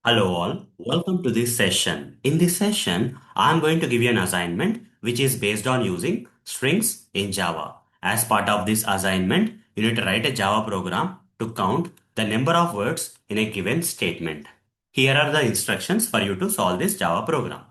Hello all, welcome to this session. In this session, I'm going to give you an assignment which is based on using strings in Java. As part of this assignment, you need to write a Java program to count the number of words in a given statement. Here are the instructions for you to solve this Java program.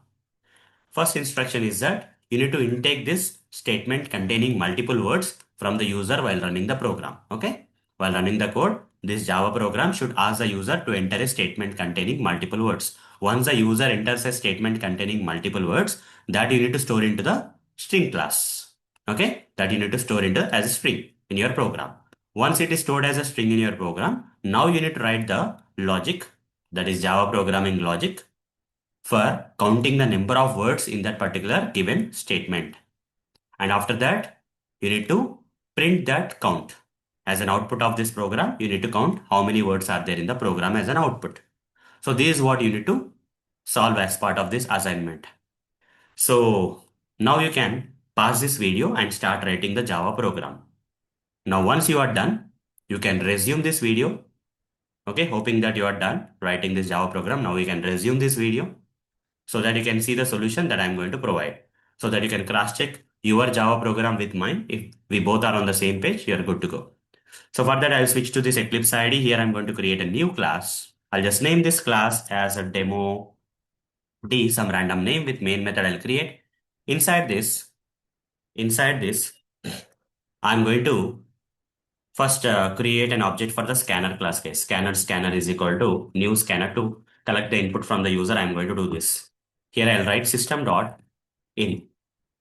First instruction is that you need to intake this statement containing multiple words from the user while running the program. Okay. While running the code, this Java program should ask the user to enter a statement containing multiple words. Once the user enters a statement containing multiple words, that you need to store into the string class. Okay. That you need to store into as a string in your program. Once it is stored as a string in your program, now you need to write the logic, that is Java programming logic, for counting the number of words in that particular given statement. And after that, you need to print that count. As an output of this program, you need to count how many words are there in the program as an output. So this is what you need to solve as part of this assignment. So now you can pause this video and start writing the Java program. Now once you are done, you can resume this video. Okay, hoping that you are done writing this Java program. Now you can resume this video so that you can see the solution that I'm going to provide. So that you can cross-check your Java program with mine. If we both are on the same page, you're good to go. So for that, I'll switch to this Eclipse IDE. Here I'm going to create a new class. I'll just name this class as a demo D, some random name with main method I'll create. Inside this, inside this, I'm going to first create an object for the scanner class case. Scanner is equal to new scanner to collect the input from the user. I'm going to do this. Here I'll write system.in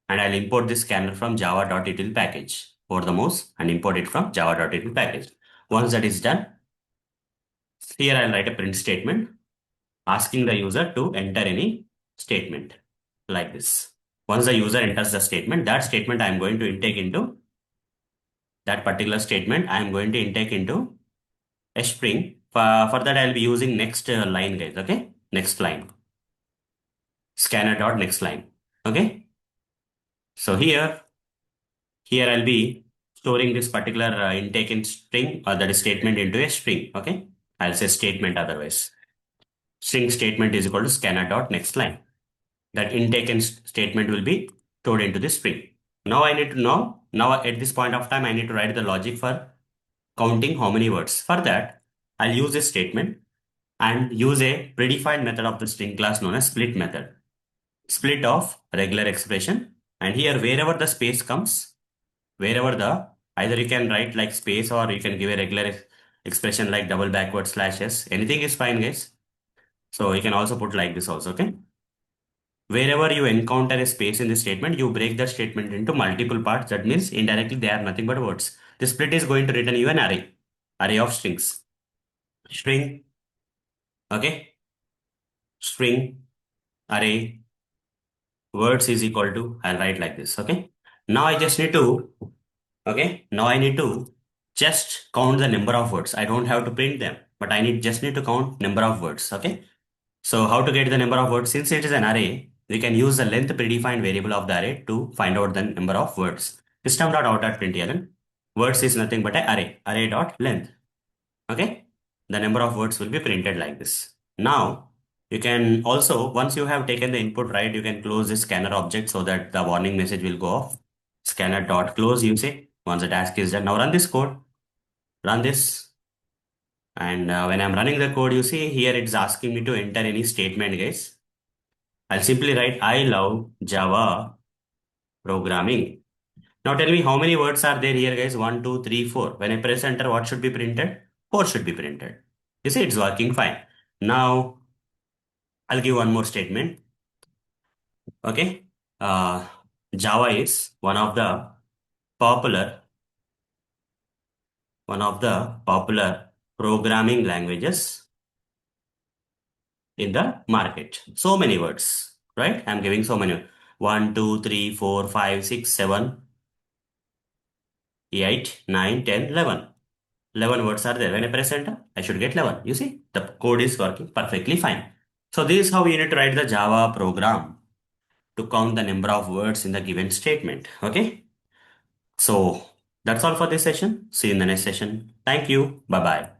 and I'll import this scanner from java.util package over the mouse and import it from java.util package. Once that is done, here I'll write a print statement asking the user to enter any statement like this. Once the user enters the statement, that statement I'm going to intake into that particular statement. I'm going to intake into a string. For that, I'll be using next line, guys. Okay, next line, scanner.next line. Okay, so here I'll be storing this particular intake in string or that is statement into a string. Okay. I'll say statement otherwise. String statement is equal to scanner dot next line. That intake and statement will be stored into this string. Now I need to know, now at this point of time, I need to write the logic for counting how many words. For that, I'll use a statement and use a predefined method of the string class known as split method. Split of regular expression. And here, wherever the space comes, wherever the either you can write like space or you can give a regular expression like double backward slashes. Anything is fine, guys. So you can also put like this also, okay? Wherever you encounter a space in the statement, you break the statement into multiple parts. That means indirectly they are nothing but words. The split is going to return you an array of strings. String, okay? String, array, words is equal to, I'll write like this, okay? Now I just need to Okay, now I need to just count the number of words. I don't have to print them, but I just need to count number of words. Okay. So how to get the number of words? Since it is an array, we can use the length predefined variable of the array to find out the number of words. System.out.println. Words is nothing but an array.length. Okay. The number of words will be printed like this. Now you can also, once you have taken the input right, you can close this scanner object so that the warning message will go off. Scanner.close, you say. Once the task is done, now run this code, run this. And when I'm running the code, you see here it's asking me to enter any statement, guys. I'll simply write, I love Java programming. Now tell me how many words are there here, guys? 1, 2, 3, 4. When I press enter, what should be printed? 4 should be printed. You see, it's working fine. Now I'll give one more statement. Okay. Uh, Java is popular, one of the popular programming languages in the market. So many words, right? I'm giving so many. 1, 2, 3, 4, 5, 6, 7, 8, 9, 10, 11. 11 words are there. When I press enter, I should get 11. You see, the code is working perfectly fine. So this is how we need to write the Java program to count the number of words in the given statement. Okay. So that's all for this session. See you in the next session. Thank you. Bye bye.